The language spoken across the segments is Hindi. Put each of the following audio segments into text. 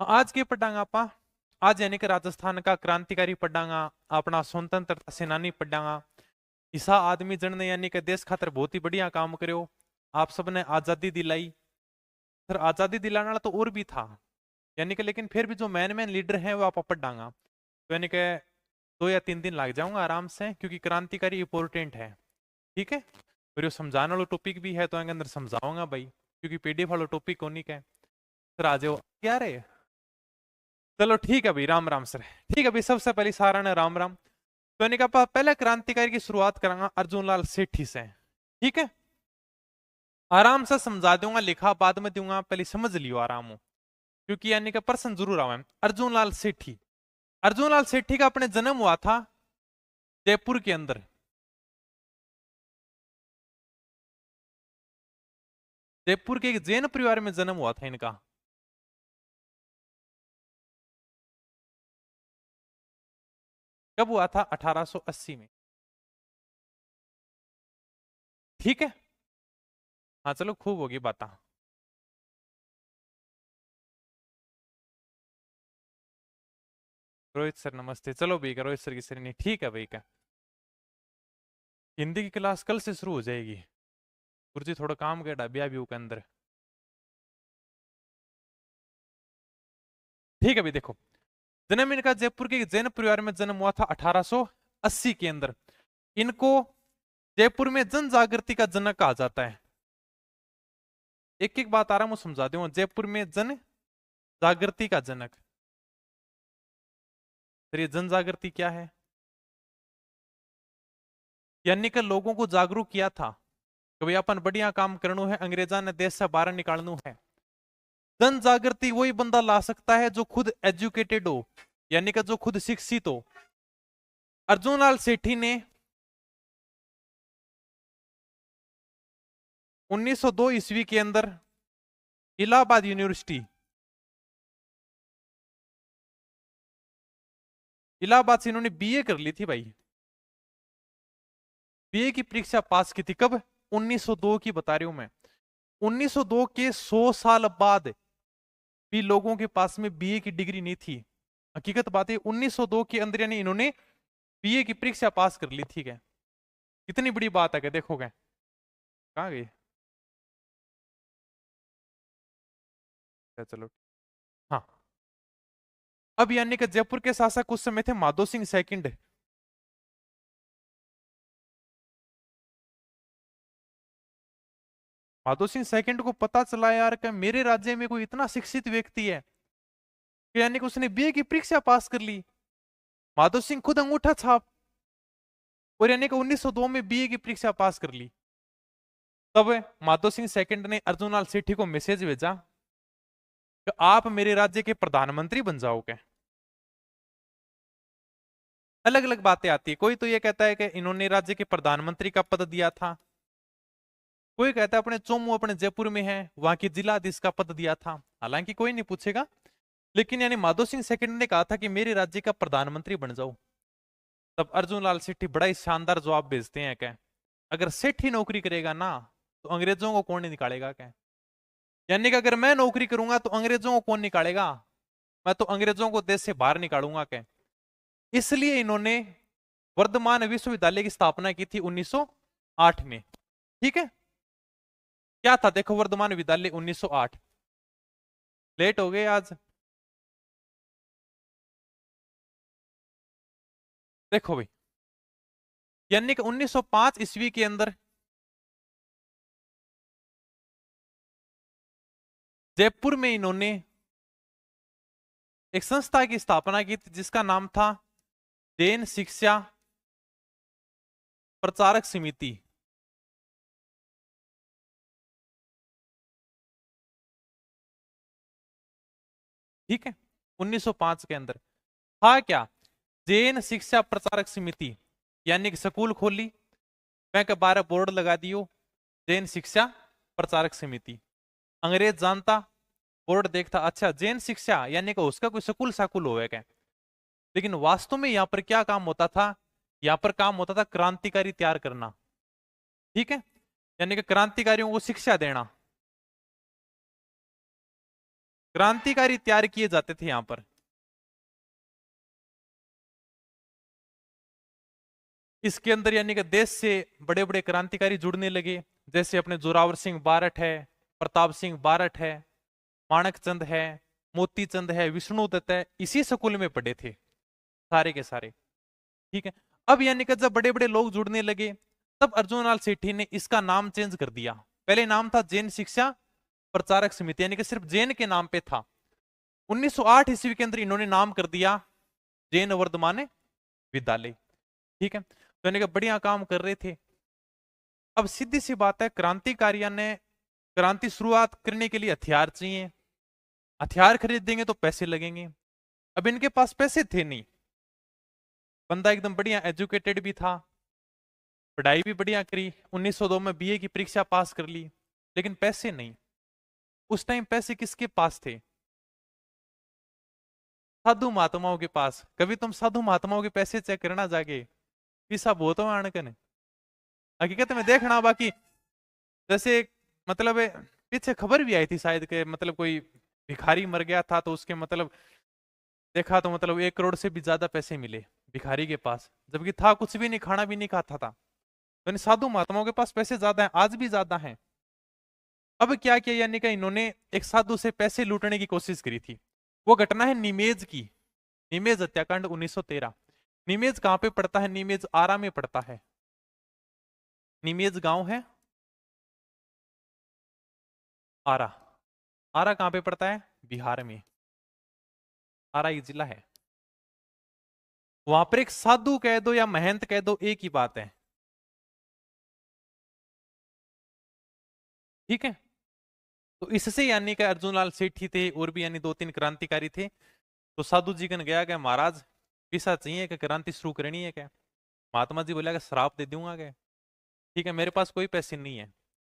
आज के पढ़ांगा आपा। आज यानी कि राजस्थान का क्रांतिकारी पढ़ांगा, अपना स्वतंत्रता सेनानी पढ़ांगा। इसा आदमी जन ने यानी कि देश खातर बहुत ही बढ़िया काम करो। आप सबने आजादी दिलाई। फिर आजादी दिलाने वाला तो और भी था यानी कि, लेकिन फिर भी जो मैन मैन लीडर हैं वो आप पढ़ांगा। तो यानी कि 2 या 3 दिन लग जाऊंगा आराम से, क्योंकि क्रांतिकारी इंपोर्टेंट है। ठीक है, और ये समझाने वाला टॉपिक भी है तो अंदर समझाऊंगा भाई, क्योंकि पीडीएफ वाला टॉपिक होनी का है। फिर आ जाओ क्या रे। चलो ठीक है भाई, राम राम सर। ठीक है भाई, सबसे पहले सारा ने राम राम। तो यानी कि पहले क्रांतिकारी की शुरुआत करांगा अर्जुन लाल सेठी से। ठीक है, आराम से समझा दूंगा, लिखा बाद में दूंगा, पहले समझ लियो आराम हो, क्योंकि यानी कि प्रश्न जरूर आवे। अर्जुन लाल सेठी, अर्जुन लाल सेठी का अपने जन्म हुआ था जयपुर के अंदर। जयपुर के एक जैन परिवार में जन्म हुआ था इनका। कब हुआ था? 1880 में। ठीक है, हाँ चलो खूब होगी बात। रोहित सर नमस्ते। चलो भाई का रोहित सर की श्रेणी ठीक है भाई का। हिंदी की क्लास कल से शुरू हो जाएगी। गुरुजी थोड़ा काम कर डाबिया व्यू के अंदर। ठीक है भाई, देखो जन्म इनका जयपुर के जैन परिवार में जन्म हुआ था 1880 के अंदर। इनको जयपुर में जन जागृति का जनक कहा जाता है। एक एक बात आराम से समझा दूंगा। जयपुर में जन जागृति का जनक। फिर ये जन जागृति क्या है? यानी कि लोगों को जागरूक किया था कि भाई अपन बढ़िया काम करना है, अंग्रेजा ने देश से बाहर निकालना है। जन जागृति वही बंदा ला सकता है जो खुद एजुकेटेड हो, यानी कि जो खुद शिक्षित हो। अर्जुन लाल सेठी ने 1902 ईस्वी के अंदर इलाहाबाद यूनिवर्सिटी, इलाहाबाद से इन्होंने बीए कर ली थी भाई। बीए की परीक्षा पास की थी कब? 1902 की बता रही हूं मैं। 1902 के 100 साल बाद भी लोगों के पास में बीए की डिग्री नहीं थी। हकीकत बात है, 1902 के अंदर यानी इन्होंने बीए की परीक्षा पास कर ली थी। क्या कितनी बड़ी बात है, क्या देखोगे कहाँ गई। चलो हाँ। अब यानी कि जयपुर के शासक उस समय थे माधो सिंह सेकंड। माधो सिंह सेकंड को पता चला यार कि मेरे राज्य में कोई इतना शिक्षित व्यक्ति है कि यानी कि उसने बीए की परीक्षा पास कर ली। माधो सिंह खुद अंगूठा छाप, और यानी कि 1902 में बीए की परीक्षा पास कर ली। तब माधो सिंह सेकंड ने अर्जुन लाल सेठी को मैसेज भेजा कि आप मेरे राज्य के प्रधानमंत्री बन जाओगे। अलग अलग बातें आती है, कोई तो ये कहता है कि इन्होंने राज्य के प्रधानमंत्री का पद दिया था, कोई कहता है अपने चोमू अपने जयपुर में है वहां की जिलाधीश का पद दिया था। हालांकि कोई नहीं पूछेगा, लेकिन यानी माधो सिंह सेकंड ने कहा था कि मेरे राज्य का प्रधानमंत्री बन जाओ। तब अर्जुन लाल सेठी बड़ा ही शानदार जवाब भेजते हैं क्या, अगर सेठी नौकरी करेगा ना तो अंग्रेजों को कौन नहीं निकालेगा। क्या यानी कि अगर मैं नौकरी करूंगा तो अंग्रेजों को कौन निकालेगा, मैं तो अंग्रेजों को देश से बाहर निकालूंगा। क्या इसलिए इन्होंने वर्धमान विश्वविद्यालय की स्थापना की थी 1908 में। ठीक है, क्या था देखो वर्धमान विद्यालय 1908। लेट हो गए आज। देखो भाई, यानी कि 1905 ईस्वी के अंदर जयपुर में इन्होंने एक संस्था की स्थापना की थी जिसका नाम था जैन शिक्षा प्रचारक समिति। ठीक है, 1905 के अंदर था क्या, जैन शिक्षा प्रचारक समिति, यानी कि स्कूल खोली, बैंक 12 बोर्ड लगा दियो, जैन शिक्षा प्रचारक समिति। अंग्रेज जानता, बोर्ड देखता, अच्छा जैन शिक्षा यानी कि उसका कोई स्कूल साकुल होगा। लेकिन वास्तव में यहां पर क्या काम होता था, यहां पर काम होता था क्रांतिकारी तैयार करना। ठीक है, यानी कि क्रांतिकारियों को शिक्षा देना। क्रांतिकारी तैयार किए जाते थे यहां पर। इसके अंदर यानी कि देश से बड़े बड़े क्रांतिकारी जुड़ने लगे, जैसे अपने जोरावर सिंह बारठ है, प्रताप सिंह बारठ है, माणक चंद है, मोती चंद है, विष्णु दत्त है, इसी स्कूल में पढ़े थे सारे के सारे। ठीक है। अब यानी कि जब बड़े बड़े लोग जुड़ने लगे, तब अर्जुनलाल सेठी ने इसका नाम चेंज कर दिया। पहले नाम था जैन शिक्षा प्रचारक समिति, यानी कि सिर्फ जैन के नाम पे था। 1908 ईस्वी के अंदर इन्होंने नाम कर दिया जैन वर्धमान विद्यालय। ठीक है। तो यानी कि बढ़िया काम कर रहे थे। अब सीधी सी बात है, क्रांतिकारियों ने क्रांति शुरुआत करने के लिए हथियार चाहिए, हथियार खरीदेंगे तो पैसे लगेंगे। अब इनके पास पैसे थे नहीं, बंदा एकदम बढ़िया एजुकेटेड भी था, पढ़ाई भी बढ़िया करी, 1902 में बीए की परीक्षा पास कर ली, लेकिन पैसे नहीं। उस टाइम पैसे किसके पास थे? साधु महात्माओं के पास। कभी तुम साधु महात्माओं के पैसे चेक करना जाके, पीसा बहुत आणकन हकीकत में देखना। बाकी जैसे मतलब पीछे खबर भी आई थी शायद के मतलब कोई भिखारी मर गया था, तो उसके मतलब देखा तो मतलब 1 करोड़ से भी ज्यादा पैसे मिले भिखारी के पास, जबकि था कुछ भी नहीं, खाना भी नहीं खाता था। तो साधु महात्माओं के पास पैसे ज्यादा हैं, आज भी ज्यादा हैं। अब क्या किया, यानी कि इन्होंने एक साधु से पैसे लूटने की कोशिश करी थी। वो घटना है निमेज की, निमेज हत्याकांड 1913। निमेज कहां पे पड़ता है? निमेज आरा में पड़ता है। निमेज गांव है, आरा। आरा कहां पे पड़ता है? बिहार में। आरा ये जिला है। वहां पर एक साधु कह दो या महंत कह दो, एक ही बात है। ठीक है। तो इससे यानी कि अर्जुनलाल सेठी थे और भी यानी 2-3 क्रांतिकारी थे। तो साधु जी कन गया क्या, महाराज पैसा चाहिए कि क्रांति शुरू करनी है क्या? महात्मा जी बोला कि श्राप दे दूंगा क्या? ठीक है, मेरे पास कोई पैसे नहीं है।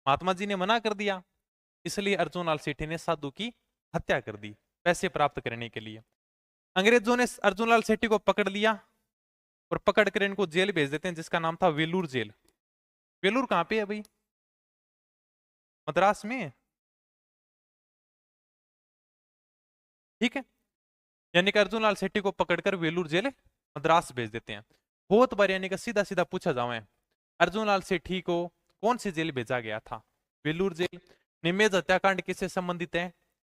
महात्मा जी ने मना कर दिया, इसलिए अर्जुनलाल सेठी ने साधु की हत्या कर दी पैसे प्राप्त करने के लिए। अंग्रेजों ने अर्जुनलाल सेठी को पकड़ लिया और पकड़ कर इनको जेल भेज देते हैं, जिसका नाम था वेलूर जेल। वेलूर कहां पे है भाई? मद्रास में। ठीक है। यानी कि अर्जुनलाल सेठी को पकड़कर वेलूर जेल मद्रास भेज देते हैं। बहुत बार यानी कि सीधा सीधा पूछा जाए, अर्जुनलाल सेठी को कौन सी जेल भेजा गया था? वेलूर जेल। निमेज हत्याकांड किससे संबंधित है?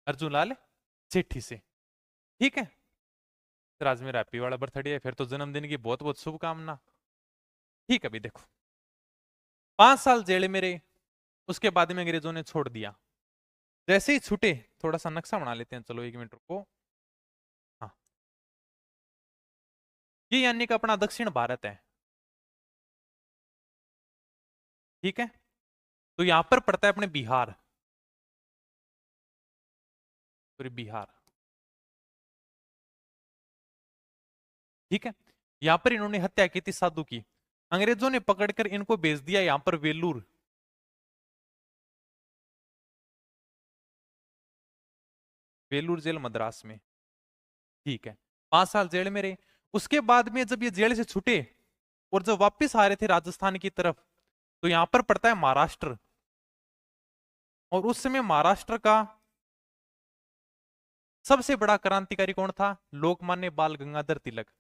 अर्जुनलाल सेठी से। ठीक है। सर आज मेरा हैप्पी वाला बर्थडे है, फिर तो जन्मदिन की बहुत बहुत शुभकामना। ठीक है, अभी देखो 5 साल जेल में रहे, उसके बाद में अंग्रेजों ने छोड़ दिया। जैसे ही छूटे, थोड़ा सा नक्शा बना लेते हैं, चलो 1 मिनट रुको। हाँ, ये यानी कि अपना दक्षिण भारत है। ठीक है। तो यहां पर पड़ता है अपने बिहार, सॉरी बिहार। ठीक है। यहां पर इन्होंने हत्या की थी साधु की। अंग्रेजों ने पकड़कर इनको भेज दिया यहां पर वेलूर। वेलूर जेल मद्रास में। ठीक है। 5 साल जेल में रहे। उसके बाद में जब ये जेल से छूटे और जब वापस आ रहे थे राजस्थान की तरफ, तो यहां पर पड़ता है महाराष्ट्र। और उस समय महाराष्ट्र का सबसे बड़ा क्रांतिकारी कौन था? लोकमान्य बाल गंगाधर तिलक।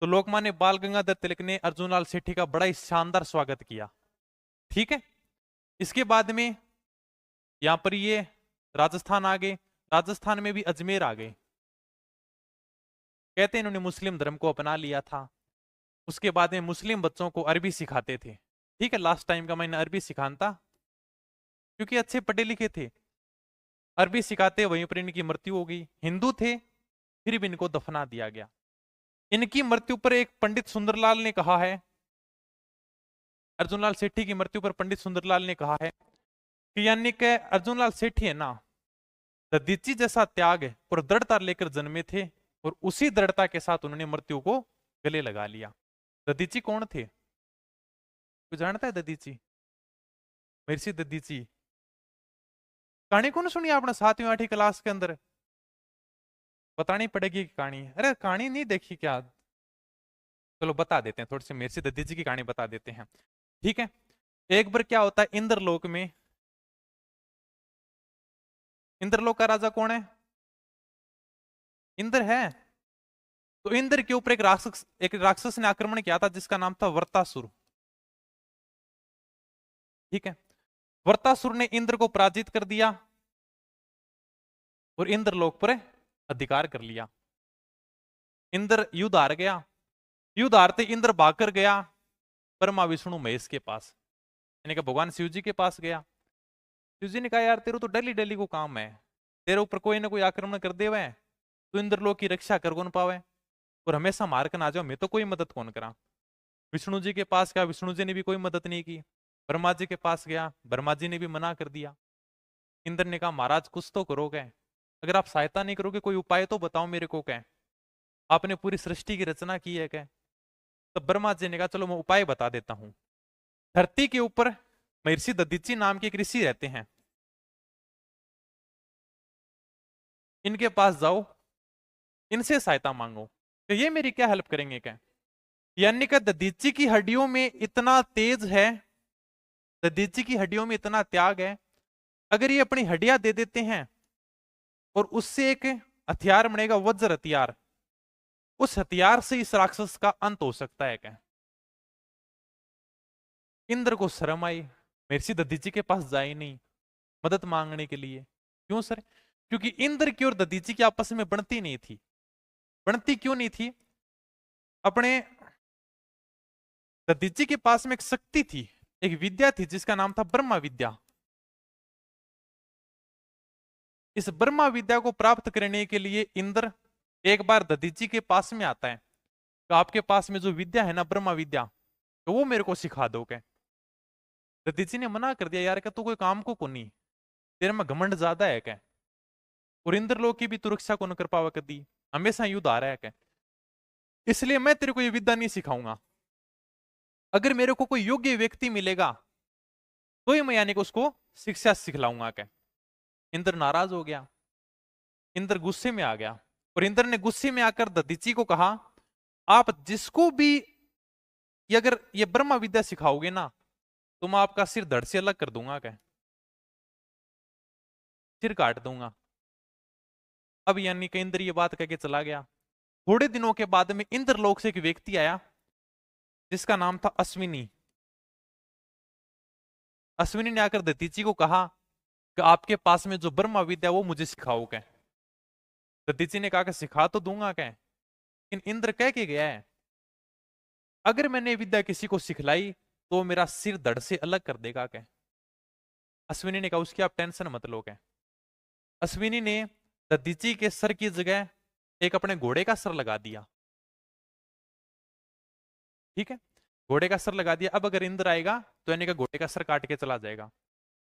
तो लोकमान्य बाल गंगाधर तिलक ने अर्जुनलाल सेठी का बड़ा ही शानदार स्वागत किया। ठीक है। इसके बाद में यहां पर ये राजस्थान आ गए। राजस्थान में भी अजमेर आ गए। कहते हैं इन्होंने मुस्लिम धर्म को अपना लिया था। उसके बाद में मुस्लिम बच्चों को अरबी सिखाते थे। ठीक है, लास्ट टाइम का मैंने अरबी सिखाता, क्योंकि अच्छे पढ़े लिखे थे। अरबी सिखाते वहीं पर इनकी मृत्यु हो गई। हिंदू थे, फिर भी इनको दफना दिया गया। इनकी मृत्यु पर एक पंडित सुंदरलाल ने कहा है, अर्जुनलाल सेठी की मृत्यु पर पंडित सुंदरलाल ने कहा है कि यानी कि अर्जुनलाल सेठी है ना, दधीची जैसा त्याग और दृढ़ता लेकर जन्मे थे, और उसी दृढ़ता के साथ उन्होंने मृत्यु को गले लगा लिया। दधीची कौन थे? कोई जानता है दधीची? महर्षि दधीची। कहानी कौन सुनी आपने 7वीं 8वीं क्लास के अंदर? बतानी पड़ेगी कहानी। अरे कहानी नहीं देखी क्या? चलो बता देते हैं, थोड़ी सी महर्षि दधीची की कहानी बता देते हैं। ठीक है। एक बार क्या होता है, इंद्रलोक में, इंद्रलोक का राजा कौन है? इंद्र है। तो इंद्र के ऊपर एक राक्षस ने आक्रमण किया था जिसका नाम था वर्तासुर। ठीक है, वर्तासुर ने इंद्र को पराजित कर दिया और इंद्रलोक पर अधिकार कर लिया। इंद्र युद्ध हार गया। युद्ध हारते इंद्र भागकर गया ब्रह्मा विष्णु महेश के पास, यानी कि भगवान शिव जी के पास गया। शिव जी ने कहा यार तेरे तो डेली डेली को काम है, तेरे ऊपर कोई ना कोई आक्रमण कर दे हुए, तो इंद्रलोक की रक्षा कर कौन पावे, और हमेशा मार कर ना जाओ, मैं तो कोई मदद कौन करा। विष्णु जी के पास गया, विष्णु जी ने भी कोई मदद नहीं की। ब्रह्मा जी के पास गया, ब्रह्मा जी ने भी मना कर दिया। इंद्र ने कहा महाराज कुछ तो करोगे, अगर आप सहायता नहीं करोगे कोई उपाय तो बताओ मेरे को, क्या आपने पूरी सृष्टि की रचना की है क्या। तब ब्रह्मा जी ने कहा चलो मैं उपाय बता देता हूं। धरती के ऊपर महर्षि दधीचि नाम के एक ऋषि रहते हैं, इनके पास जाओ, इनसे सहायता मांगो, तो ये मेरी क्या हेल्प करेंगे क्या। यानी कि दधीचि की हड्डियों में इतना तेज है, दधीचि की हड्डियों में इतना त्याग है, अगर ये अपनी हड्डियां दे देते हैं और उससे एक हथियार बनेगा वज्र हथियार, उस हथियार से इस राक्षस का अंत हो सकता है क्या। इंद्र को शर्म आई, महर्षि दधीचि के पास जाए नहीं मदद मांगने के लिए। क्यों सर? क्योंकि इंद्र की और दधीचि की आपस में बनती नहीं थी। बनती क्यों नहीं थी? अपने दधीचि के पास में एक शक्ति थी, एक विद्या थी जिसका नाम था ब्रह्मा विद्या। इस ब्रह्मा विद्या को प्राप्त करने के लिए इंद्र एक बार दधीचि के पास में आता है, तो आपके पास में जो विद्या है ना ब्रह्मा विद्या, तो वो मेरे को सिखा दो क्या। दधीचि ने मना कर दिया, यार क्या तू कोई काम को नहीं, तेरे में घमंड ज्यादा है क्या, और इंद्रलोक की भी तू रक्षा को न कर पावा कदी, हमेशा युद्ध आ रहा है क्या, इसलिए मैं तेरे को ये विद्या नहीं सिखाऊंगा। अगर मेरे को कोई योग्य व्यक्ति मिलेगा तो ही मैं यानी कि उसको शिक्षा सिखलाऊंगा क्या। इंद्र नाराज हो गया, इंद्र गुस्से में आ गया, और इंद्र ने गुस्से में आकर दधीचि को कहा आप जिसको भी ये अगर ये ब्रह्मा विद्या सिखाओगे ना तो मैं आपका सिर धड़ से अलग कर दूंगा क्या, सिर काट दूंगा। अब यानी कि इंद्र ये बात कह के चला गया। थोड़े दिनों के बाद में इंद्रलोक से एक व्यक्ति आया जिसका नाम था अश्विनी। अश्विनी ने आकर दधीचि को कहा कि आपके पास में जो ब्रह्मा विद्या वो मुझे सिखाओ क्या। दधीचि ने कहा कि सिखा तो दूंगा क्या, लेकिन इंद्र कह के गया है अगर मैंने विद्या किसी को सिखलाई तो मेरा सिर धड़ से अलग कर देगा क्या। अश्विनी ने कहा उसकी आप टेंशन मत लो क्या। अश्विनी ने दधीचि के सर की जगह एक अपने घोड़े का सर लगा दिया। ठीक है, घोड़े का सर लगा दिया। अब अगर इंद्र आएगा तो यानी कि घोड़े का सर काट के चला जाएगा।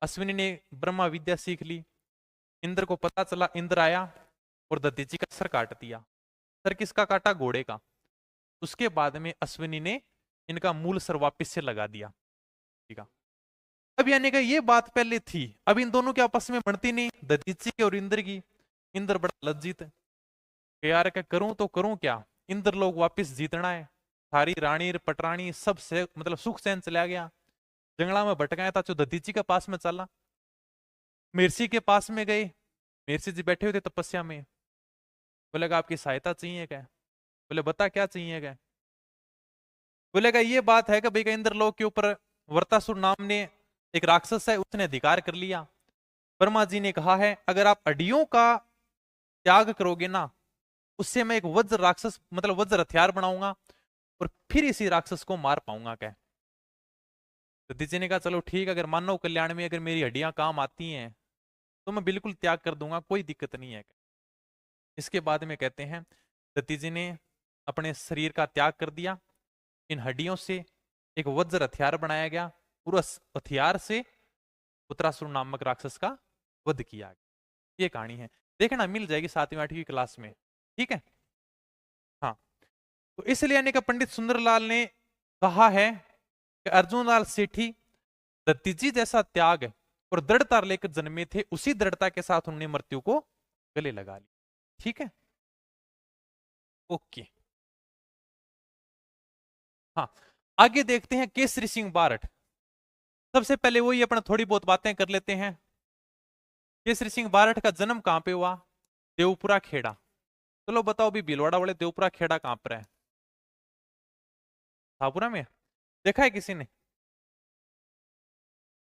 अश्विनी ने ब्रह्मा विद्या सीख ली, इंद्र को पता चला, इंद्र आया और दधीचि का सर काट दिया। सर किसका काटा? घोड़े का। उसके बाद में अश्विनी ने इनका मूल सर वापिस से लगा दिया। ठीक है, अब यानी कि ये बात पहले थी, अब इन दोनों के आपस में बनती नहीं, दधीचि की और इंद्र की। इंद्र बड़ा लज्जित है कि यार क्या करूं तो करूं क्या, इंद्र लोग वापिस जीतना है, सारी रानी पटरानी सब से मतलब सुख चैन चला गया, जंगला में भटकाया था, जो दधीचि के पास में चला, महर्षि के पास में गए, महर्षि जी बैठे हुए थे तपस्या में। बोलेगा आपकी सहायता चाहिए क्या? बोले बता क्या चाहिए क्या। बोलेगा ये बात है कि भाई इंद्रलोक के ऊपर वर्तासुर नाम ने एक राक्षस है, उसने अधिकार कर लिया। ब्रह्मा जी ने कहा है अगर आप अड्डियों का त्याग करोगे ना, उससे मैं एक वज्र राक्षस मतलब वज्र हथियार बनाऊंगा और फिर इसी राक्षस को मार पाऊंगा क्या। दधीचि ने कहा चलो ठीक, अगर मानव कल्याण में अगर मेरी हड्डियां काम आती हैं तो मैं बिल्कुल त्याग कर दूंगा, कोई दिक्कत नहीं है। इसके बाद में कहते हैं दधीचि ने अपने शरीर का त्याग कर दिया, इन हड्डियों से एक वज्र हथियार बनाया गया और उस हथियार से उत्तरासुर नामक राक्षस का वध किया गया। ये कहानी है, देखना मिल जाएगी 7वीं 8वीं क्लास में। ठीक है, हाँ। तो इसलिए यानी कि पंडित सुंदरलाल ने कहा है कि अर्जुन लाल सेठी दधीचि जैसा त्याग और दृढ़ता लेकर जन्मे थे, उसी दृढ़ता के साथ उन्होंने मृत्यु को गले लगा लिया। ठीक है, ओके। हाँ, आगे देखते हैं केसरी सिंह बारठ। सबसे पहले वही अपना थोड़ी बहुत बातें कर लेते हैं। केसरी सिंह बारठ का जन्म कहां पे हुआ? देवपुरा खेड़ा। चलो बताओ भी भीलवाड़ा वाले देवपुरा खेड़ा कहां पर है? शाहपुरा में? देखा है किसी ने?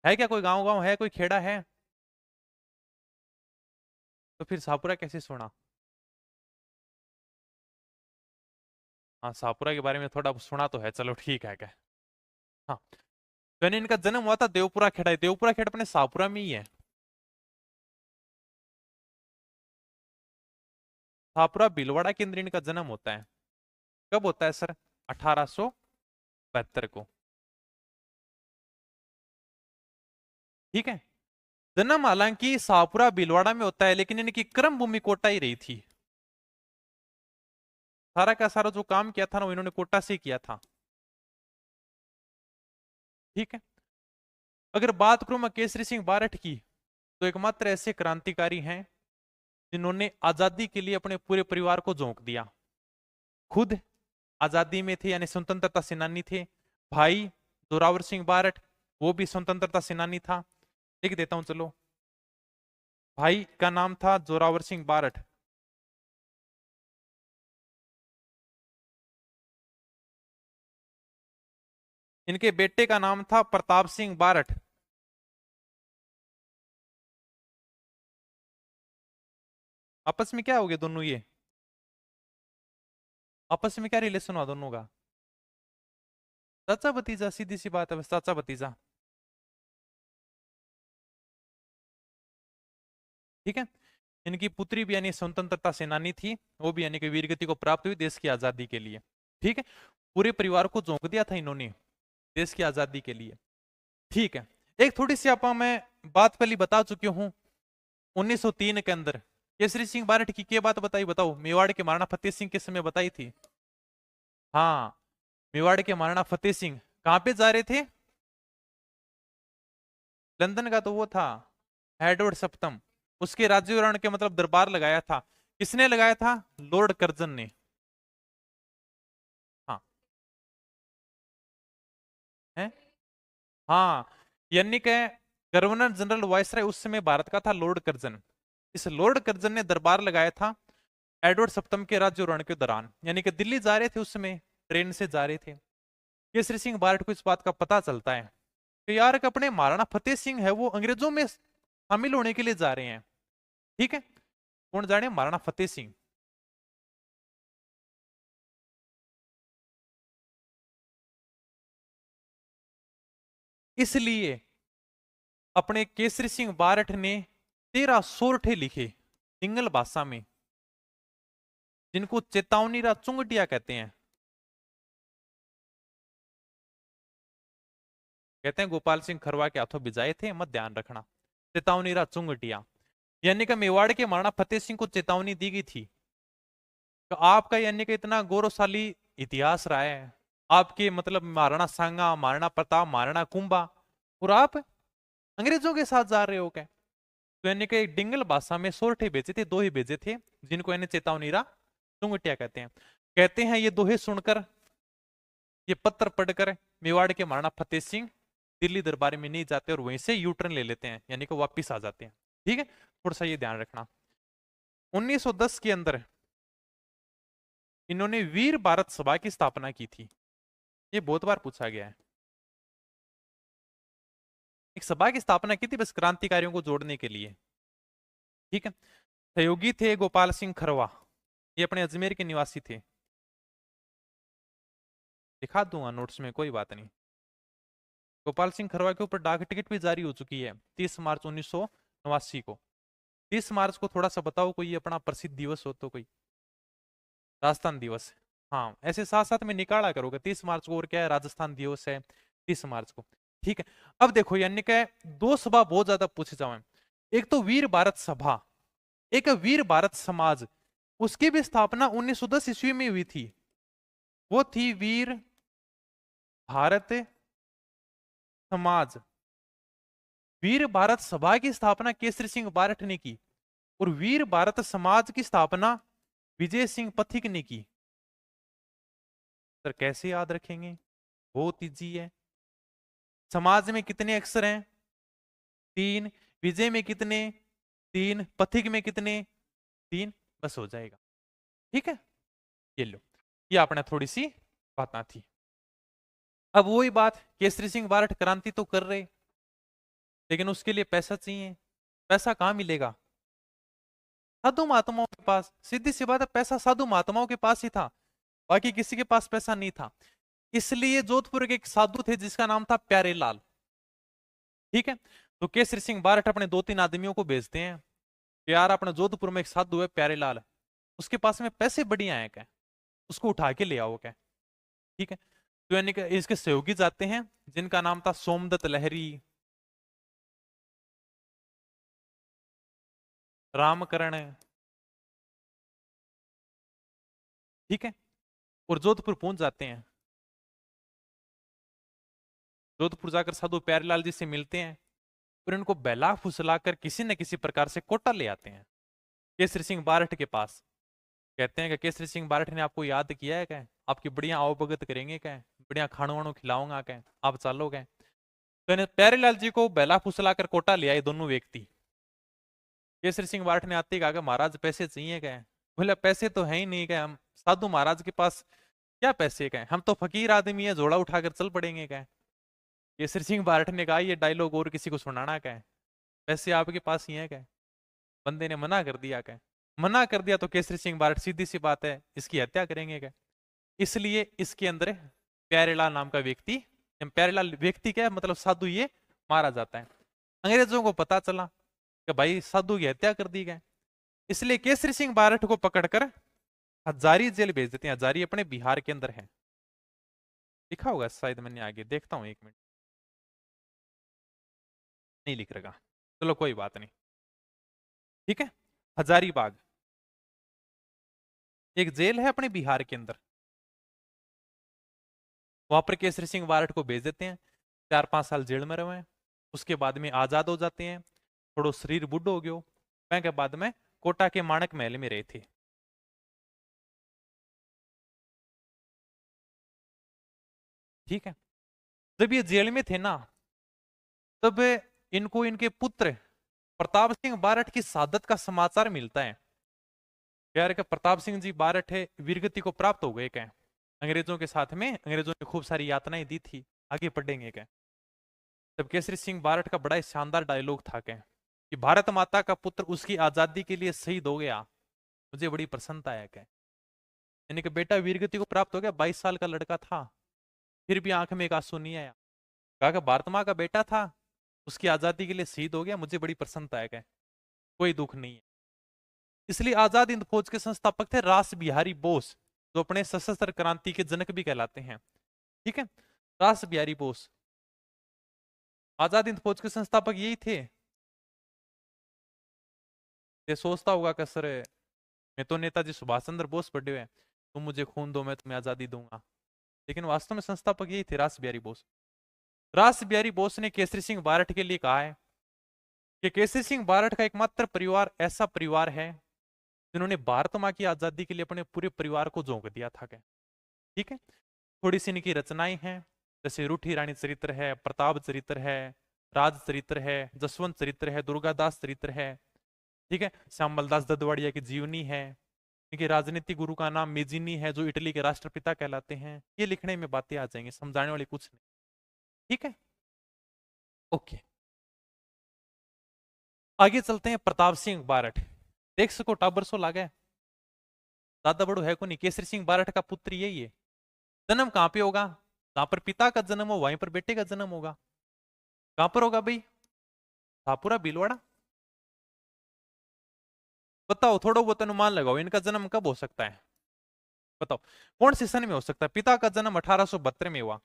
है क्या कोई गांव गांव है, कोई खेड़ा है? तो फिर शाहपुरा कैसे सुना? हाँ, शाहपुरा के बारे में थोड़ा सुना तो है, चलो ठीक है क्या। हाँ, तो यानी इनका जन्म हुआ था देवपुरा खेड़ा, देवपुरा खेड़ा अपने शाहपुरा में ही है। शाहपुरा भीलवाड़ा के अंदर इनका जन्म होता है। कब होता है सर? 1872 को। ठीक है। जन्म हालांकि शाहपुरा भीलवाड़ा में होता है, लेकिन इनकी कर्म भूमि कोटा ही रही थी। सारा का सारा जो काम किया था ना, वो इन्होंने कोटा से किया था। ठीक है। अगर बात करूं मैं केसरी सिंह बारठ की, तो एकमात्र ऐसे क्रांतिकारी हैं जिन्होंने आजादी के लिए अपने पूरे परिवार को झोंक दिया। खुद आजादी में थे, यानी स्वतंत्रता सेनानी थे। भाई जोरावर सिंह बारठ, वो भी स्वतंत्रता सेनानी था। लिख देता हूं चलो। भाई का नाम था जोरावर सिंह बारठ। इनके बेटे का नाम था प्रताप सिंह बारठ। आपस में क्या हो गए दोनों ये? आपस में क्या रिलेशन हुआ दोनों का? चाचा भतीजा, सीधी सी बात है, बस चाचा भतीजा। ठीक है। इनकी पुत्री भी यानी स्वतंत्रता सेनानी थी, वो भी यानी कि वीर गति को प्राप्त हुई देश की आजादी के लिए। ठीक है। पूरे परिवार को झोंक दिया था इन्होंने देश की आजादी के लिए। ठीक है। एक थोड़ी सी आप मैं बात पहले बता चुकी हूं। 1903 के अंदर केसरी सिंह बारठ की क्या बात बताई, बताओ? मेवाड़ के महाराणा फतेह सिंह के समय बताई थी। हाँ, मेवाड़ के महाराणा फतेह सिंह कहां पे जा रहे थे? लंदन का तो वो था एडवर्ड सप्तम, उसके राज्य के मतलब दरबार लगाया था। किसने लगाया था? लॉर्ड कर्जन ने। हाँ है। हाँ, यानी कि गवर्नर जनरल वायसराय उस समय भारत का था लॉर्ड कर्जन। इस लॉर्ड कर्जन ने दरबार लगाया था एडवर्ड सप्तम के राज्य के दौरान, यानी कि दिल्ली जा रहे थे उस समय, ट्रेन से जा रहे थे। केसरी सिंह बारठ को इस बात का पता चलता है कि यार कि अपने महाराणा फतेह सिंह है वो अंग्रेजों में शामिल होने के लिए जा रहे हैं। ठीक है। कौन जा रहे हैं? महाराणा फतेह सिंह। इसलिए अपने केसरी सिंह बारठ ने 13 सोरठे लिखे सिंगल भाषा में, जिनको चेतावनी रा चुंगटिया कहते हैं। कहते हैं गोपाल सिंह खरवा के हाथों बिजाए थे, मत ध्यान रखना। चेतावनी रा चुंगटिया, यानी कि मेवाड़ के महाराणा फतेह सिंह को चेतावनी दी गई थी कि आपका यानी कि इतना गौरवशाली इतिहास रहा है, आपके मतलब महाराणा सांगा, महाराणा प्रताप, महाराणा कुंभा, और आप अंग्रेजों के साथ जा रहे हो क्या? तो यानी कि डिंगल भाषा में सोरठे भेजे थे, दोहे भेजे थे, जिनको यानी चेतावनी रा चुंगटिया कहते हैं। कहते हैं ये दोहे सुनकर, ये पत्र पढ़कर मेवाड़ के महाराणा फतेह सिंह दिल्ली दरबार में नहीं जाते और वहीं से यू टर्न ले लेते हैं, यानी कि वापिस आ जाते हैं। ठीक है, थोड़ा सा ये ध्यान रखना। 1910 के अंदर इन्होंने वीर भारत सभा की स्थापना की थी। ये बहुत बार पूछा गया है। एक सभा की स्थापना की थी बस क्रांतिकारियों को जोड़ने के लिए। ठीक है। सहयोगी थे गोपाल सिंह खरवा, ये अपने अजमेर के निवासी थे। दिखा दूंगा नोट्स में, कोई बात नहीं। गोपाल सिंह खरवा के ऊपर डाक टिकट भी जारी हो चुकी है 30 मार्च 1989 को। 30 मार्च को थोड़ा सा बताओ कोई अपना प्रसिद्ध दिवस हो तो, कोई राजस्थान दिवस। हाँ, ऐसे साथ साथ में निकाला करोगे 30 मार्च को, और क्या है, राजस्थान दिवस है 30 मार्च को। ठीक है। अब देखो यानी कि दो सभा बहुत ज्यादा पूछे जाए, एक तो वीर भारत सभा, एक वीर भारत समाज। उसकी भी स्थापना 1910 ईस्वी में हुई थी। वो थी वीर भारत समाज। वीर भारत सभा की स्थापना केसरी सिंह बारठ ने की, और वीर भारत समाज की स्थापना विजय सिंह पथिक ने की। सर कैसे याद रखेंगे? बहुत इजी है। समाज में कितने अक्षर हैं? 3। विजय में कितने? 3। पथिक में कितने? 3। बस हो जाएगा। ठीक है, ये लो, ये आपने थोड़ी सी बात थी। अब वही बात, केसरी सिंह बारठ क्रांति तो कर रहे, लेकिन उसके लिए पैसा चाहिए। पैसा कहाँ मिलेगा? साधु महात्माओं के पास। सीधी सी बात है, पैसा साधु महात्माओं के पास ही था, बाकी किसी के पास पैसा नहीं था। इसलिए जोधपुर के एक साधु थे जिसका नाम था प्यारेलाल। ठीक है, तो केसरी सिंह बारठ अपने 2-3 आदमियों को भेजते हैं कि यार अपने जोधपुर में एक साधु है प्यारेलाल, उसके पास में पैसे बढ़िया है क्या, उसको उठा के ले आओ क्या। ठीक है, तो यानी कि इसके सहयोगी जाते हैं जिनका नाम था सोमदत्त लहरी, रामकरण। ठीक है, और जोधपुर पहुंच जाते हैं। जोधपुर जाकर साधु प्यारेलाल जी से मिलते हैं और इनको बहला फुसलाकर किसी न किसी प्रकार से कोटा ले आते हैं केसरी सिंह बारठ के पास। कहते हैं कि केसरी सिंह बारठ ने आपको याद किया है क्या, आपकी बढ़िया आवभगत करेंगे क्या, बढ़िया खाणो वाणो खिलाऊंगा क्या, आप चलो क्या। तो इन्हें प्यारेलाल जी को बहला फुसलाकर कोटा ले आए दोनों व्यक्ति। केसरी सिंह बारठ ने आते ही कहा कि महाराज पैसे चाहिए क्या। बोले पैसे तो है ही नहीं क्या, हम साधु महाराज के पास क्या पैसे क्या, हम तो फकीर आदमी है, झोला उठाकर चल पड़ेंगे क्या। केसरी सिंह बारठ ने कहा ये डायलॉग और किसी को सुनाना क्या है, पैसे आपके पास ही है क्या। बंदे ने मना कर दिया क्या, मना कर दिया तो केसरी सिंह बारठ सीधी सी बात है इसकी हत्या करेंगे क्या। इसलिए इसके अंदर प्यारेलाल नाम का व्यक्ति, प्यारेलाल व्यक्ति क्या है मतलब साधु, ये मारा जाता है। अंग्रेजों को पता चला कि भाई साधु की हत्या कर दी गई, इसलिए केसरी सिंह बारठ को पकड़कर हजारी जेल भेज देते हैं। हजारी अपने बिहार के अंदर है, लिखा होगा शायद, मैंने आगे देखता हूं, 1 मिनट, नहीं लिख रहा, चलो कोई बात नहीं। ठीक है, हजारीबाग एक जेल है अपने बिहार के अंदर, वहां पर केसरी सिंह बारठ को भेज देते हैं। 4-5 साल जेल में रहे, उसके बाद में आजाद हो जाते हैं। थोड़ो शरीर बुढ़ो हो गयो, के बाद में कोटा के माणक महल में रहे थे। ठीक है, जब ये जेल में थे ना, तब इनको इनके पुत्र प्रताप सिंह बारठ की शहादत का समाचार मिलता है। यार के प्रताप सिंह जी बारठ है वीरगति को प्राप्त हो गए क्या, अंग्रेजों के साथ में अंग्रेजों ने खूब सारी यातनाएं दी थी, आगे बढ़ेंगे क्या। तब केसरी सिंह बारठ का बड़ा ही शानदार डायलॉग था क्या कि भारत माता का पुत्र उसकी आजादी के लिए शहीद हो गया, मुझे बड़ी प्रसन्नता है क्या। यानी कि बेटा वीरगति को प्राप्त हो गया, 22 साल का लड़का था, फिर भी आंख में एक आंसू नहीं आया। कहा कि भारत माँ का बेटा था, उसकी आजादी के लिए शहीद हो गया, मुझे बड़ी प्रसन्नता है क्या, कोई दुख नहीं है। इसलिए आजाद हिंद फौज के संस्थापक थे रास बिहारी बोस, जो अपने सशस्त्र क्रांति के जनक भी कहलाते हैं। ठीक है, रास बिहारी बोस आजाद हिंद फौज के संस्थापक यही थे। ये सोचता होगा कि सर मैं तो नेताजी सुभाष चंद्र बोस पढ़े हुए, तुम मुझे खून दो मैं तुम्हें आजादी दूंगा, लेकिन वास्तव में संस्थापक यही थे, रास बिहारी बोस। रास बिहारी बोस ने केसरी सिंह बारठ के लिए कहा है कि केसरी सिंह बारठ का एकमात्र परिवार ऐसा परिवार है जिन्होंने भारत माँ की आजादी के लिए अपने पूरे परिवार को झोंक दिया था क्या। ठीक है, थोड़ी सी इनकी रचनाएं हैं, जैसे रूठी रानी चरित्र है, प्रताप चरित्र है, राज चरित्र है, जसवंत चरित्र है, दुर्गादास चरित्र है। ठीक है, श्यामलदास ददवाड़िया की जीवनी है, इनके राजनीतिक गुरु का नाम मेजिनी है जो इटली के राष्ट्रपिता कहलाते हैं। ये लिखने में बातें आ जाएंगी, समझाने वाली कुछ नहीं। ठीक है, ओके, आगे चलते हैं। प्रताप सिंह बारठ, देख सको टाबर सो लागे, ज्यादा बड़ो है को नहीं। केसरी सिंह बारठ का पुत्र यही है। जन्म कहां पे होगा, जहां पर पिता का जन्म हो वहीं पर बेटे का जन्म होगा। कहां पर होगा भाई, थापुरा भीलवाड़ा। बताओ, थोड़ा बहुत अनुमान लगाओ इनका जन्म कब हो सकता है, बताओ कौन से सन में हो सकता है। पिता का जन्म 1872 में हुआ,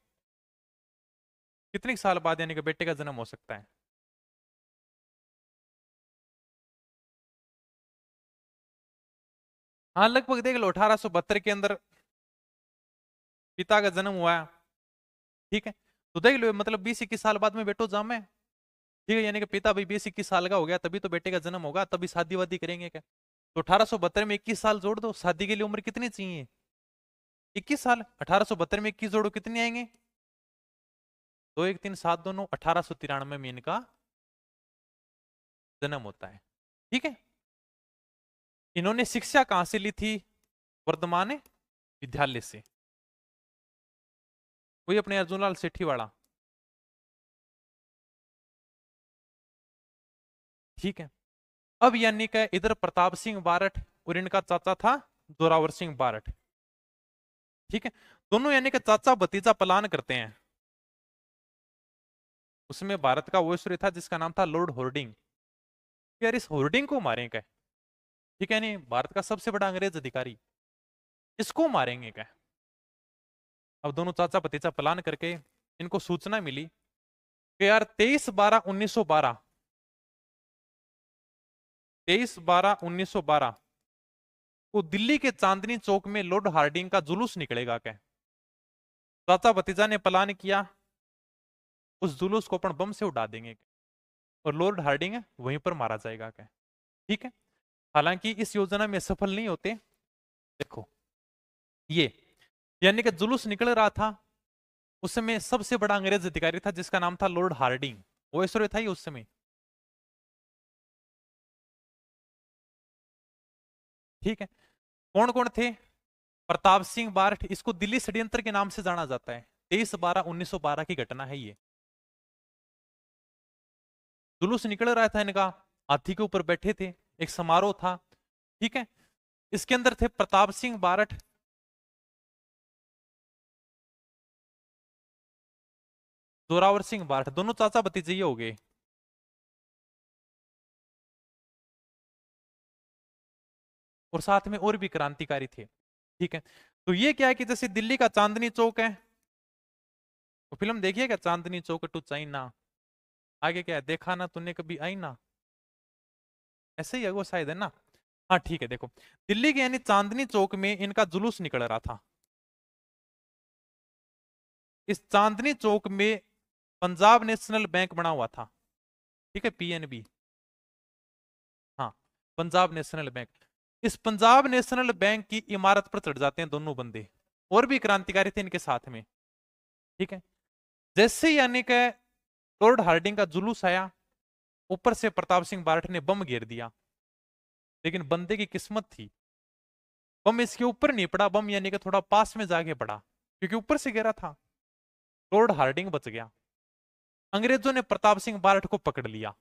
कितने साल बाद यानी कि बेटे का जन्म हो सकता है। हाँ लगभग देख लो, 1872 के अंदर पिता का जन्म हुआ। ठीक है, तो देख लो मतलब 20-21 साल बाद में बेटो जामे। ठीक है, यानी कि पिता भाई 20-21 साल का हो गया तभी तो बेटे का जन्म होगा, तभी शादी वादी करेंगे क्या। तो 1872 में 21 साल जोड़ दो, शादी के लिए उम्र कितनी चाहिए, 21 साल। 1872 में 21 जोड़ो, कितने आएंगे, 2 1 3 7 दोनों, 1893 में इनका जन्म होता है। ठीक है, इन्होंने शिक्षा कहां से ली थी, वर्धमान विद्यालय से, वही अपने अर्जुनलाल सेठी वाला। ठीक है। अब यानी कि इधर प्रताप सिंह बारठ और इनका चाचा था जोरावर सिंह बारठ। ठीक है। दोनों यानी कि चाचा भतीजा प्लान करते हैं। उसमें भारत का वो सूर्य था जिसका नाम था लॉर्ड होर्डिंग। यार इस होर्डिंग को मारें क्या? ठीक है, नहीं भारत का सबसे बड़ा अंग्रेज अधिकारी, इसको मारेंगे क्या? अब दोनों चाचा भतीजा प्लान करके इनको सूचना मिली कि यार 23/12/1912, 23/12/1912 को दिल्ली के चांदनी चौक में लॉर्ड हार्डिंग का जुलूस निकलेगा क्या? चाचा भतीजा ने प्लान किया उस जुलूस को अपन बम से उड़ा देंगे और लॉर्ड हार्डिंग है वहीं पर मारा जाएगा क्या? ठीक है। हालांकि इस योजना में सफल नहीं होते। देखो ये यानी कि जुलूस निकल रहा था, उस समय सबसे बड़ा अंग्रेज अधिकारी था जिसका नाम था लॉर्ड हार्डिंग, वो ऐश्वर्य था ही उस समय। ठीक है। कौन कौन थे? प्रताप सिंह बारठ, इसको दिल्ली षड्यंत्र के नाम से जाना जाता है। 23/12/1912 की घटना है ये। जुलूस निकल रहा था इनका, हाथी के ऊपर बैठे थे, एक समारोह था। ठीक है। इसके अंदर थे प्रताप सिंह बारठ, जोरावर सिंह बारठ, दोनों चाचा भतीजे ही हो गए। और साथ में और भी क्रांतिकारी थे। ठीक है। तो ये क्या है कि जैसे दिल्ली का चांदनी चौक है, तो फिल्म देखिए क्या, चांदनी चौक टू चाइना, आगे क्या है, देखा ना तूने कभी आई ना, ऐसे ही है वो शायद, है ना? हाँ ठीक है। देखो दिल्ली के यानी चांदनी चौक में इनका जुलूस निकल रहा था। इस चांदनी चौक में पंजाब नेशनल बैंक बना हुआ था। ठीक है, पीएनबी। हाँ, पंजाब नेशनल बैंक। इस पंजाब नेशनल बैंक की इमारत पर चढ़ जाते हैं दोनों बंदे, और भी क्रांतिकारी थे इनके साथ में। ठीक है। जैसे ही यानी कि लॉर्ड हार्डिंग का जुलूस आया, ऊपर से प्रताप सिंह बारठ ने बम घेर दिया। लेकिन बंदे की किस्मत थी, बम इसके ऊपर नहीं पड़ा, बम यानी कि थोड़ा पास में जाके पड़ा, क्योंकि ऊपर से गिरा था। लॉर्ड हार्डिंग बच गया। अंग्रेजों ने प्रताप सिंह बारठ को पकड़ लिया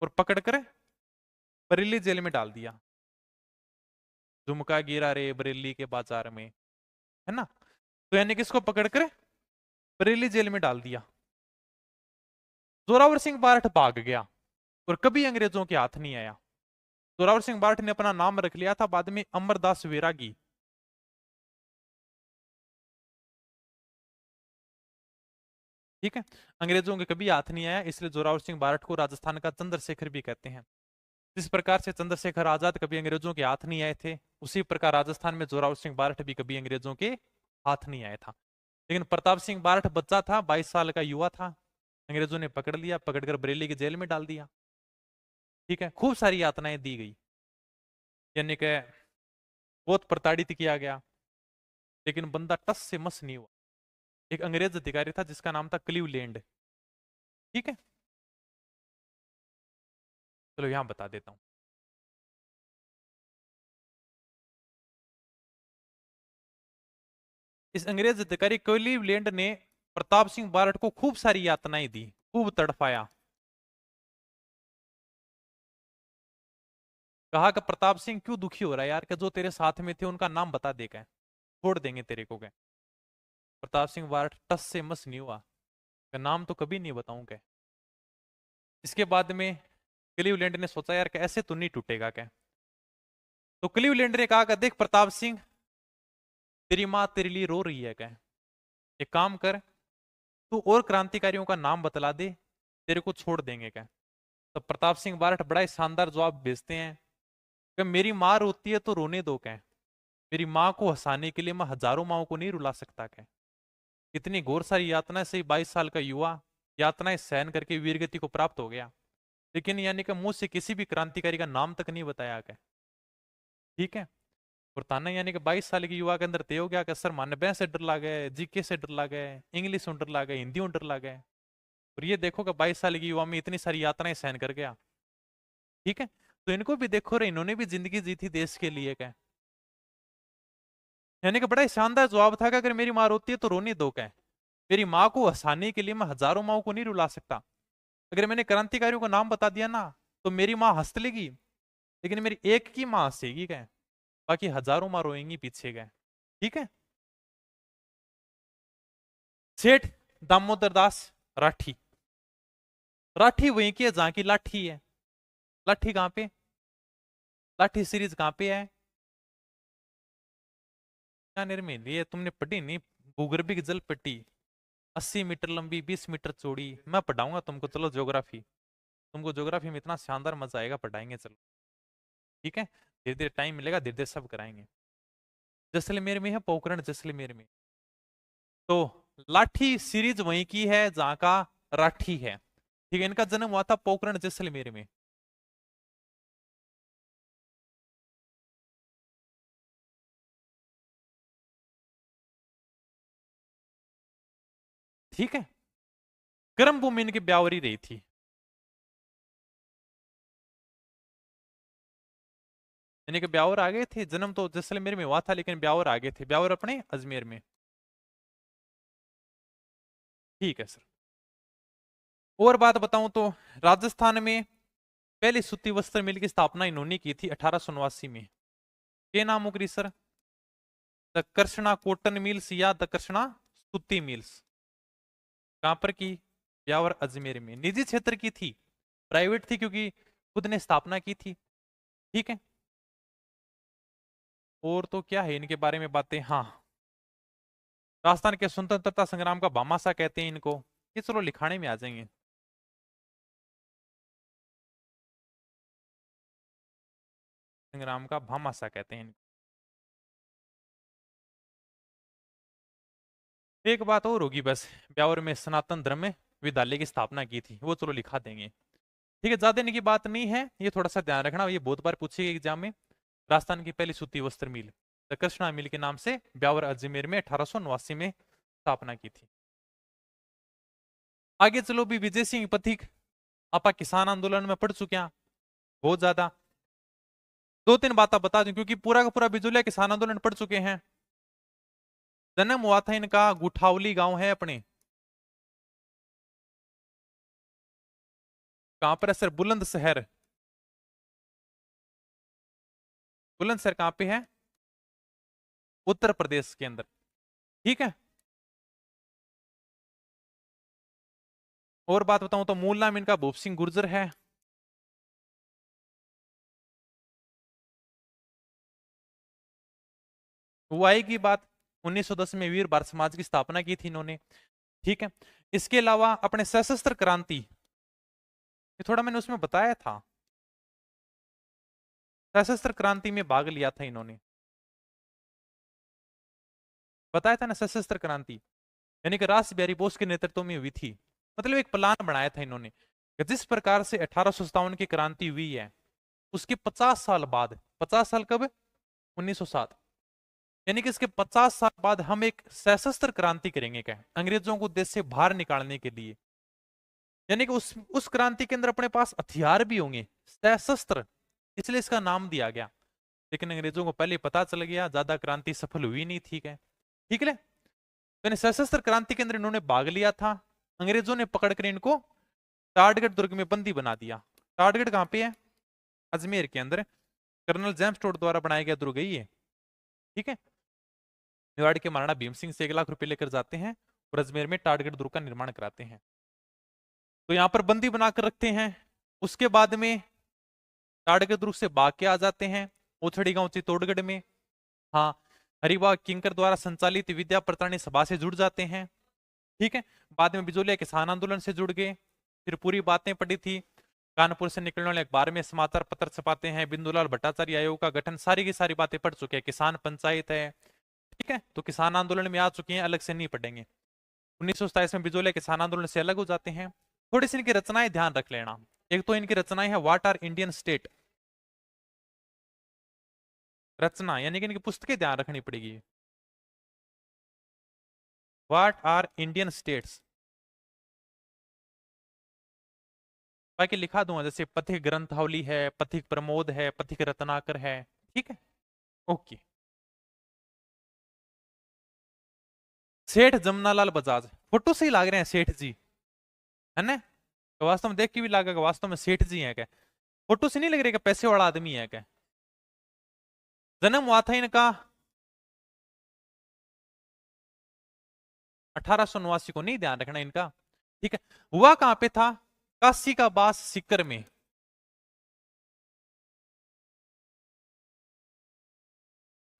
और पकड़कर बरेली जेल में डाल दिया। झुमका गिरा रे बरेली के बाजार में, है ना? तो यानी कि इसको पकड़कर बरेली जेल में डाल दिया। जोरावर सिंह बारठ भाग गया और कभी अंग्रेजों के हाथ नहीं आया। जोरावर सिंह बारठ ने अपना नाम रख लिया था बाद में अमरदास वैरागी। ठीक है। अंग्रेजों के कभी हाथ नहीं आया, इसलिए जोरावर सिंह बारठ को राजस्थान का चंद्रशेखर भी कहते हैं। जिस प्रकार से चंद्रशेखर आजाद कभी अंग्रेजों के हाथ नहीं आए थे, उसी प्रकार राजस्थान में जोरावर सिंह बारठ भी कभी अंग्रेजों के हाथ नहीं आया था। लेकिन प्रताप सिंह बारठ बच्चा था, 22 साल का युवा था, अंग्रेजों ने पकड़ लिया, पकड़कर बरेली की जेल में डाल दिया। ठीक है। खूब सारी यातनाएं दी गई, यानी कि बहुत प्रताड़ित किया गया, लेकिन बंदा टस से मस नहीं हुआ। एक अंग्रेज अधिकारी था जिसका नाम था क्लीवलैंड। ठीक है। चलो यहां बता देता हूं। इस अंग्रेज अधिकारी क्लीवलैंड ने प्रताप सिंह बारठ को खूब सारी यातनाएं दी, खूब तड़पाया। कहा कि प्रताप सिंह क्यों दुखी हो रहा है यार, कि जो तेरे साथ में थे उनका नाम बता दे, क्या छोड़ देंगे तेरे को क्या? प्रताप सिंह बारठ टस से मस नहीं हुआ, का नाम तो कभी नहीं बताऊं। इसके बाद में क्लीवलैंड ने सोचा यार कि ऐसे तो नहीं टूटेगा क्या। तो क्लीवलैंड ने कहा कि देख प्रताप सिंह, तेरी माँ तेरे लिए रो रही है क्या, एक काम कर, तू और क्रांतिकारियों का नाम बतला दे, तेरे को छोड़ देंगे क्या। तो प्रताप सिंह बारठ बड़ा ही शानदार जवाब भेजते हैं कि मेरी माँ रोती है तो रोने दो क्या, मेरी माँ को हंसाने के लिए मैं हजारों माओं को नहीं रुला सकता क्या। इतनी घोर सारी यातनाएं से 22 साल का युवा यातनाएं सहन करके वीरगति को प्राप्त हो गया, लेकिन यानी कि मुंह से किसी भी क्रांतिकारी का नाम तक नहीं बताया गया। ठीक है। और ताना यानी कि 22 साल के युवा के अंदर तय हो गया कि सर मानवे से डर लगे, जीके से डर लगे, इंग्लिश से डर लगे, हिंदी में डर लगे। और ये देखो कि 22 साल की युवा में इतनी सारी यातनाएं सहन कर गया। ठीक है। तो इनको भी देखो रे, इन्होंने भी जिंदगी जी थी देश के लिए क्या। यानी कि बड़ा ही शानदार जवाब था कि अगर मेरी माँ रोती है तो रोने दो क्या है। मेरी माँ को हंसाने के लिए मैं हजारों माओं को नहीं रुला सकता। अगर मैंने क्रांतिकारियों का नाम बता दिया ना तो मेरी माँ हंस लेगी, लेकिन मेरी एक की माँ हंसेगी क्या, बाकी हजारों माँ रोएंगी पीछे गए। ठीक है। सेठ दामोदर दास राठी। राठी वहीं की है जहां की लाठी है। लाठी कहां पे, लाठी सीरीज कहां पे है, बीकानेर में। ये तुमने पढ़ी नहीं, भूगर्भिक जल पट्टी, 80 मीटर लंबी 20 मीटर चौड़ी। मैं पढ़ाऊंगा तुमको, चलो ज्योग्राफी। तुमको ज्योग्राफी में इतना शानदार मजा आएगा, पढ़ाएंगे चलो। ठीक है, धीरे धीरे टाइम मिलेगा, धीरे धीरे सब कराएंगे। जैसलमेर में है पोखरण, जैसलमेर में। तो लाठी सीरीज वहीं की है जहां का राठी है। ठीक है, इनका जन्म हुआ था पोखरण जैसलमेर में। ठीक है, कर्म भूमि इनकी ब्यावरी रही थी। यानी कि ब्यावर आ गए थे, जन्म तो जैसलमेर में हुआ था लेकिन ब्यावर आ गए थे, ब्यावर अपने अजमेर में। ठीक है सर। और बात बताऊं तो राजस्थान में पहली सूती वस्त्र मिल की स्थापना इन्होंने की थी 1889 में। के नाम उकरी sir, the Krishna cotton mills या द कृष्णा सूती मिल्स। कहां पर की, ब्यावर अजमेर में। निजी क्षेत्र की थी, प्राइवेट थी क्योंकि खुद ने स्थापना की थी। ठीक है। और तो क्या है इनके बारे में बातें, हाँ, राजस्थान के स्वतंत्रता संग्राम का भामाशाह कहते हैं इनको। ये चलो लिखाने में आ जाएंगे। संग्राम का भामाशाह कहते हैं इनको। एक बात और होगी बस, ब्यावर में सनातन धर्म में विद्यालय की स्थापना की थी, वो चलो लिखा देंगे। ठीक है, ज्यादा इनकी बात नहीं है, ये थोड़ा सा ध्यान रखना, ये बहुत बार पूछेगी एग्जाम में। राजस्थान की पहली सूती वस्त्र मिल द कृष्णा मिल के नाम से ब्यावर अजमेर में 1889 में स्थापना की थी। आगे चलो भी, विजय सिंह पथिक आपा किसान आंदोलन में पढ़ चुके हैं बहुत ज्यादा। दो तीन बातें बता दूं क्योंकि पूरा का पूरा बिजुलिया किसान आंदोलन पढ़ चुके हैं। जन्म हुआ था इनका गुठावली गांव है अपने, कहां पर है सर, बुलंदशहर। बुलंदशहर कहां पे है, उत्तर प्रदेश के अंदर। ठीक है। और बात बताऊं तो मूल नाम इनका भूप सिंह गुर्जर है। हुआई की बात, 1910 में वीर भारत समाज की स्थापना की थी इन्होंने। ठीक है। इसके अलावा अपने सशस्त्र क्रांति, ये थोड़ा मैंने उसमें बताया था, सशस्त्र क्रांति में भाग लिया था इन्होंने, बताया था ना सशस्त्र क्रांति। यानी कि रास बिहारी बोस के नेतृत्व में हुई थी। मतलब एक प्लान बनाया था इन्होंने कि जिस प्रकार से 1857 की क्रांति हुई है, उसके 50 साल बाद, 50 साल कब, 1907, यानी कि इसके 50 साल बाद हम एक सशस्त्र क्रांति करेंगे क्या, अंग्रेजों को देश से बाहर निकालने के लिए। यानी कि उस क्रांति के अंदर अपने पास हथियार भी होंगे, सशस्त्र, इसलिए इसका नाम दिया गया। लेकिन अंग्रेजों को पहले पता चल गया, ज्यादा क्रांति सफल हुई नहीं थी क्या। ठीक है। तो सशस्त्र क्रांति के अंदर इन्होंने भाग लिया था। अंग्रेजों ने पकड़कर इनको टाटगढ़ दुर्ग में बंदी बना दिया। टाटगढ़ कहां पे है, अजमेर के अंदर, कर्नल जेम्स टोड द्वारा बनाया गया दुर्ग है ये। ठीक है। मेवाड़ के महाराणा भीम सिंह से 1 लाख रुपए लेकर जाते हैं और अजमेर में टाटगढ़ दुर्ग का निर्माण कराते हैं। तो यहां पर बंदी बनाकर रखते हैं। उसके बाद में टाटगढ़ दुर्ग से भाग के आ जाते हैं ओछड़ी गांव चित्तौड़गढ़ में। हाँ, हरिवाग किंकर द्वारा संचालित विद्या प्रताड़नी सभा से जुड़ जाते हैं। ठीक है। बाद में बिजोलिया किसान आंदोलन से जुड़ गए। फिर पूरी बातें पढ़ी थी। कानपुर से निकलने वाले अखबार में समाचार पत्र छपाते हैं, बिंदुलाल भट्टाचार्य आयोग का गठन, सारी की सारी बातें पढ़ चुके हैं, किसान पंचायत है। ठीक है, तो किसान आंदोलन में आ चुके हैं, अलग से नहीं पढ़ेंगे। 1927 में बिजोलिया किसान आंदोलन से अलग हो जाते हैं। थोड़ी सी इनकी रचनाएं ध्यान रख लेना। एक तो इनकी रचनाएं है व्हाट आर इंडियन स्टेट, रचना यानी कि इनकी पुस्तकें ध्यान रखनी पड़ेगी। व्हाट आर इंडियन स्टेट्स, बाकी लिखा दूंगा, जैसे पथिक ग्रंथावली है, पथिक प्रमोद है, पथिक रत्नाकर है। ठीक है। ओके। सेठ जमनालाल बजाज, फोटो से ही लाग रहे हैं सेठ जी, है ना? तो वास्तव में देख के भी लगेगा वास्तव में सेठ जी हैं क्या? फोटो से नहीं लग रहा कि पैसे वाला आदमी है क्या? जन्म हुआ था इनका 1889 को, नहीं ध्यान रखना इनका, ठीक है। हुआ कहां पे था? काशी का बास सीकर में।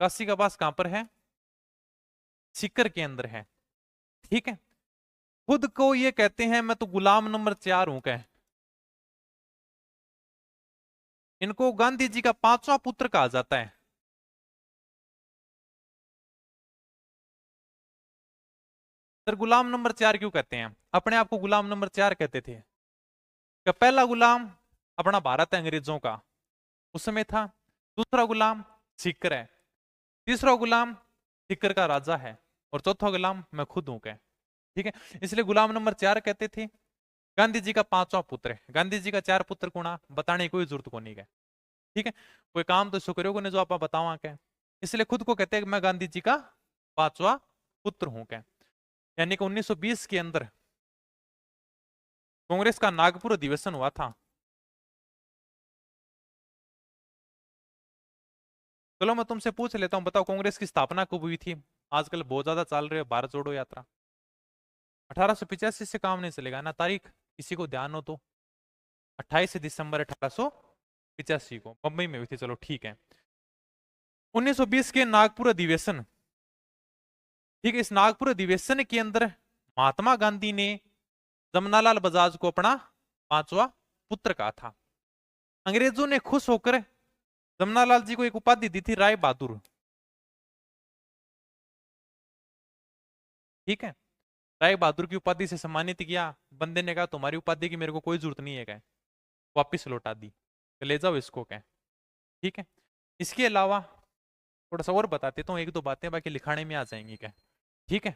काशी का बास कहां पर है? सीकर के अंदर है, ठीक है। खुद को ये कहते हैं मैं तो गुलाम नंबर 4 हूं कह। इनको गांधी जी का 5वां पुत्र कहा जाता है। सर गुलाम नंबर 4 क्यों कहते हैं? अपने आप को गुलाम नंबर 4 कहते थे कि पहला गुलाम अपना भारत है अंग्रेजों का, उस समय था। दूसरा गुलाम सीकर है। तीसरा गुलाम सीकर का राजा है। और चौथा गुलाम मैं खुद हूं कह, ठीक है। इसलिए गुलाम नंबर 4 कहते थे। गांधी जी का 5वां पुत्र है। गांधी जी का 4 पुत्र गुणा बताने की कोई जरूरत को नहीं है, ठीक है। कोई काम तो शुक्रिया को नहीं जो आप बतावा क्या, इसलिए खुद को कहते हैं कि मैं गांधी जी का 5वां पुत्र हूं क्या। यानी कि 1920 के अंदर कांग्रेस का नागपुर अधिवेशन हुआ था। चलो मैं तुमसे पूछ लेता हूं, बताओ कांग्रेस की स्थापना कब हुई थी? आजकल बहुत ज्यादा चल रही है भारत जोड़ो यात्रा। 1885 से काम नहीं चलेगा ना, तारीख किसी को ध्यान हो तो? 28 दिसंबर 1885 को बंबई में हुई थी, चलो ठीक है। 1920 के नागपुर अधिवेशन, ठीक है। इस नागपुर अधिवेशन के अंदर महात्मा गांधी ने जमनालाल बजाज को अपना 5वां पुत्र कहा था। अंग्रेजों ने खुश होकर जमनालाल जी को एक उपाधि दी थी, राय बहादुर, ठीक है। राय बहादुर की उपाधि से सम्मानित किया। बंदे ने कहा तुम्हारी उपाधि की मेरे को कोई जरूरत नहीं है, कह वापिस लौटा दी, तो ले जाओ इसको, कह ठीक है। इसके अलावा थोड़ा सा और बताते तो एक दो बातें, बाकी लिखाने में आ जाएंगी, क्या ठीक है।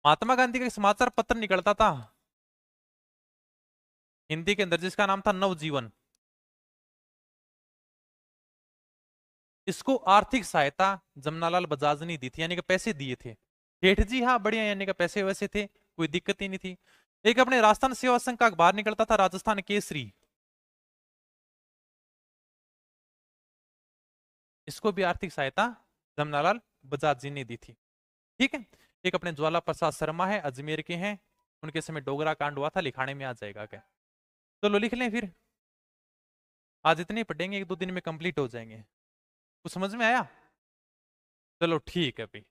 महात्मा गांधी का एक समाचार पत्र निकलता था हिंदी के अंदर, जिसका नाम था नवजीवन। इसको आर्थिक सहायता जमनालाल बजाज ने दी थी, यानी कि पैसे दिए थे। सेठ जी हाँ बढ़िया, यानी कि पैसे वैसे थे, कोई दिक्कत ही नहीं थी। एक अपने राजस्थान सेवा संघ का अखबार निकलता था, राजस्थान केसरी। इसको भी आर्थिक सहायता जमनालाल बजाज जी ने दी थी, ठीक है। एक अपने ज्वाला प्रसाद शर्मा है, अजमेर के हैं, उनके समय डोगरा कांड हुआ था, लिखाने में आ जाएगा क्या। चलो लिख लें फिर, आज इतने पढ़ेंगे, 1-2 दिन में कंप्लीट हो जाएंगे। कुछ समझ में आया? चलो ठीक है भाई।